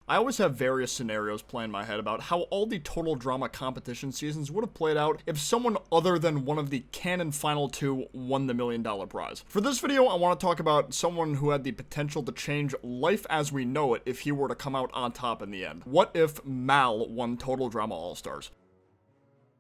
I always have various scenarios planned in my head about how all the Total Drama competition seasons would have played out if someone other than one of the canon final two won the $1 million prize. For this video, I want to talk about someone who had the potential to change life as we know it if he were to come out on top in the end. What if Mal won Total Drama All-Stars?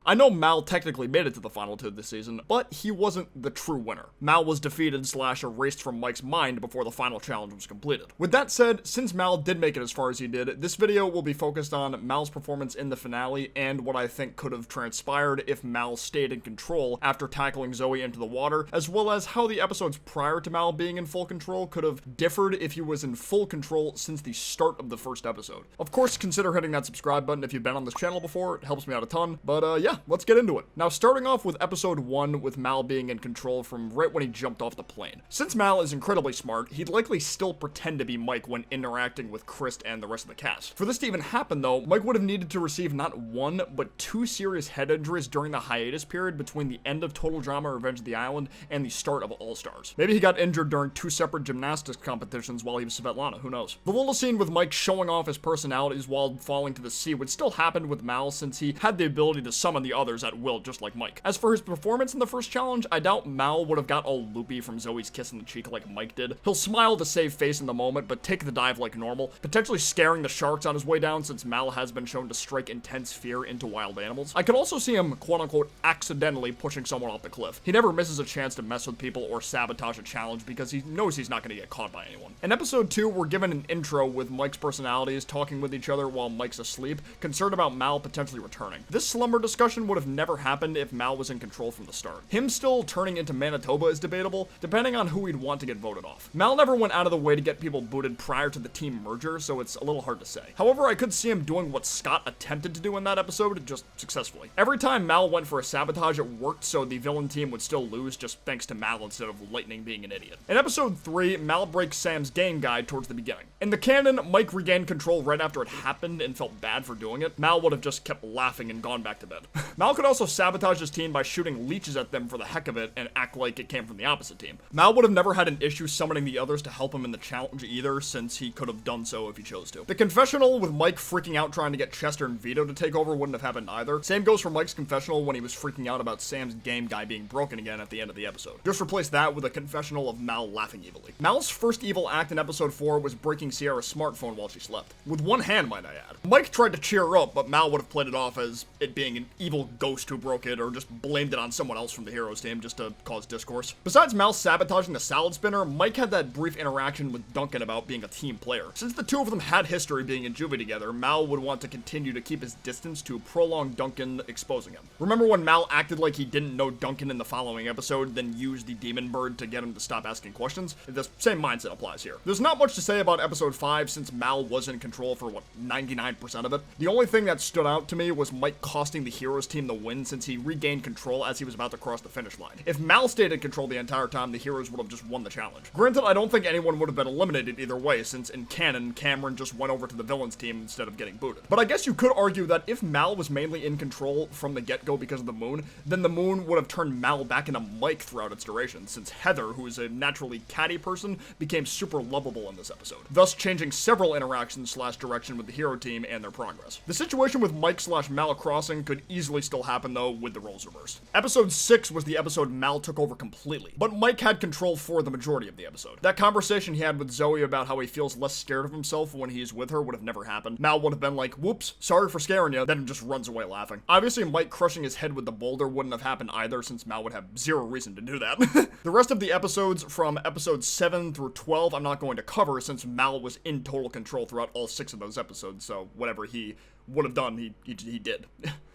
I know Mal technically made it to the final two this season, but he wasn't the true winner. Mal was defeated / erased from Mike's mind before the final challenge was completed. With that said, since Mal did make it as far as he did, this video will be focused on Mal's performance in the finale and what I think could have transpired if Mal stayed in control after tackling Zoe into the water, as well as how the episodes prior to Mal being in full control could have differed if he was in full control since the start of the first episode. Of course, consider hitting that subscribe button if you've been on this channel before, it helps me out a ton, but yeah, let's get into it. Now, starting off with episode 1 with Mal being in control from right when he jumped off the plane. Since Mal is incredibly smart, he'd likely still pretend to be Mike when interacting with Chris and the rest of the cast. For this to even happen though, Mike would have needed to receive not one, but 2 serious head injuries during the hiatus period between the end of Total Drama Revenge of the Island and the start of All Stars. Maybe he got injured during 2 separate gymnastics competitions while he was Svetlana, who knows. The little scene with Mike showing off his personalities while falling to the sea would still happen with Mal since he had the ability to summon the others at will, just like Mike. As for his performance in the first challenge, I doubt Mal would have got all loopy from Zoe's kiss in the cheek like Mike did. He'll smile to save face in the moment, but take the dive like normal, potentially scaring the sharks on his way down since Mal has been shown to strike intense fear into wild animals. I could also see him, quote-unquote, accidentally pushing someone off the cliff. He never misses a chance to mess with people or sabotage a challenge because he knows he's not going to get caught by anyone. In episode 2, we're given an intro with Mike's personalities talking with each other while Mike's asleep, concerned about Mal potentially returning. This slumber discussion would have never happened if Mal was in control from the start. Him still turning into Manitoba is debatable, depending on who he'd want to get voted off. Mal never went out of the way to get people booted prior to the team merger, so it's a little hard to say. However, I could see him doing what Scott attempted to do in that episode, just successfully. Every time Mal went for a sabotage, it worked, so the villain team would still lose, just thanks to Mal instead of Lightning being an idiot. In episode 3, Mal breaks Sam's game guide towards the beginning. In the canon, Mike regained control right after it happened and felt bad for doing it. Mal would have just kept laughing and gone back to bed. Mal could also sabotage his team by shooting leeches at them for the heck of it and act like it came from the opposite team. Mal would have never had an issue summoning the others to help him in the challenge either, since he could have done so if he chose to. The confessional with Mike freaking out trying to get Chester and Vito to take over wouldn't have happened either. Same goes for Mike's confessional when he was freaking out about Sam's game guy being broken again at the end of the episode. Just replace that with a confessional of Mal laughing evilly. Mal's first evil act in episode 4 was breaking Sierra's smartphone while she slept. With one hand, might I add. Mike tried to cheer her up, but Mal would have played it off as it being an evil ghost who broke it, or just blamed it on someone else from the heroes team just to cause discourse. Besides Mal sabotaging the salad spinner, Mike had that brief interaction with Duncan about being a team player. Since the two of them had history being in juvie together, Mal would want to continue to keep his distance to prolong Duncan exposing him. Remember when Mal acted like he didn't know Duncan in the following episode, then used the demon bird to get him to stop asking questions? The same mindset applies here. There's not much to say about episode 5 since Mal was in control for, 99% of it. The only thing that stood out to me was Mike costing the heroes team the win since he regained control as he was about to cross the finish line. If Mal stayed in control the entire time, the heroes would have just won the challenge. Granted, I don't think anyone would have been eliminated either way, since in canon, Cameron just went over to the villains team instead of getting booted. But I guess you could argue that if Mal was mainly in control from the get-go because of the moon, then the moon would have turned Mal back into Mike throughout its duration, since Heather, who is a naturally catty person, became super lovable in this episode, thus changing several interactions / direction with the hero team and their progress. The situation with Mike / Mal crossing could easily still happen though with the roles reversed. Episode 6 was the episode Mal took over completely, but Mike had control for the majority of the episode. That conversation he had with Zoe about how he feels less scared of himself when he's with her would have never happened. Mal would have been like, whoops, sorry for scaring you, then just runs away laughing. Obviously, Mike crushing his head with the boulder wouldn't have happened either, since Mal would have zero reason to do that. The rest of the episodes from episodes 7 through 12 I'm not going to cover, since Mal was in total control throughout all 6 of those episodes, so whatever he would have done, he did.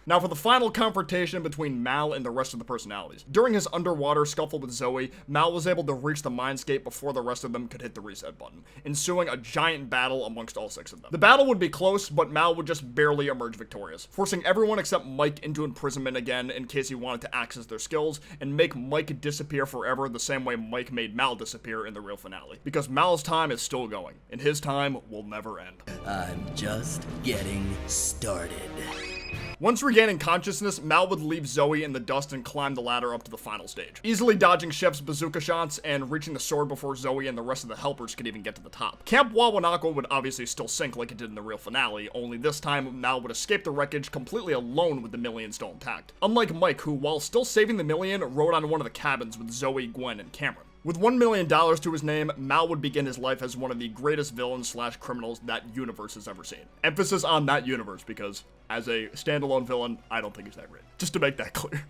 Now for the final confrontation between Mal and the rest of the personalities. During his underwater scuffle with Zoe, Mal was able to reach the mindscape before the rest of them could hit the reset button, ensuing a giant battle amongst all 6 of them. The battle would be close, but Mal would just barely emerge victorious, forcing everyone except Mike into imprisonment again in case he wanted to access their skills, and make Mike disappear forever the same way Mike made Mal disappear in the real finale. Because Mal's time is still going, and his time will never end. I'm just getting started. Once regaining consciousness, Mal would leave Zoe in the dust and climb the ladder up to the final stage, easily dodging Chef's bazooka shots and reaching the sword before Zoe and the rest of the helpers could even get to the top. Camp Wawanaka would obviously still sink like it did in the real finale, only this time Mal would escape the wreckage completely alone with the million still intact. Unlike Mike, who while still saving the million, rode on one of the cabins with Zoe, Gwen, and Cameron. With $1 million to his name, Mal would begin his life as one of the greatest villains / criminals that universe has ever seen. Emphasis on that universe, because as a standalone villain, I don't think he's that great. Just to make that clear.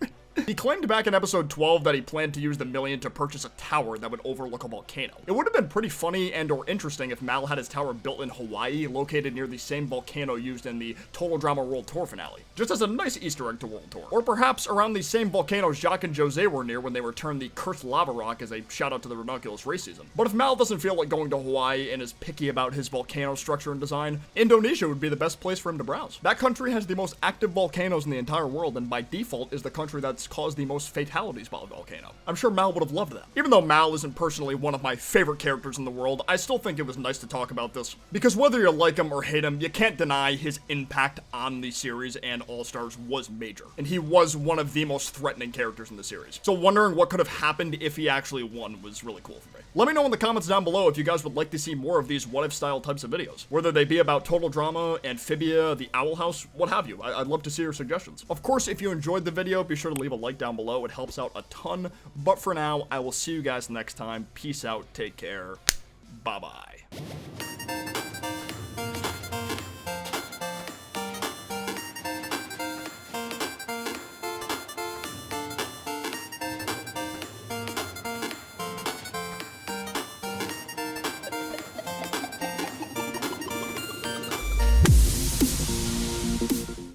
He claimed back in episode 12 that he planned to use the million to purchase a tower that would overlook a volcano. It would have been pretty funny and or interesting if Mal had his tower built in Hawaii, located near the same volcano used in the Total Drama World Tour finale, just as a nice Easter egg to World Tour. Or perhaps around the same volcano Jacques and Jose were near when they returned the cursed lava rock as a shout out to the Ranunculus race season. But if Mal doesn't feel like going to Hawaii and is picky about his volcano structure and design, Indonesia would be the best place for him to browse. That country has the most active volcanoes in the entire world, and by default is the country that's caused the most fatalities by a volcano. I'm sure Mal would have loved that. Even though Mal isn't personally one of my favorite characters in the world, I still think it was nice to talk about this, because whether you like him or hate him, you can't deny his impact on the series and All-Stars was major, and he was one of the most threatening characters in the series. So wondering what could have happened if he actually won was really cool for me. Let me know in the comments down below if you guys would like to see more of these what-if style types of videos, whether they be about Total Drama, Amphibia, the Owl House, what have you. I'd love to see your suggestions. Of course, if you enjoyed the video, be sure to leave a like down below. It helps out a ton. But for now, I will see you guys next time. Peace out. Take care. Bye-bye.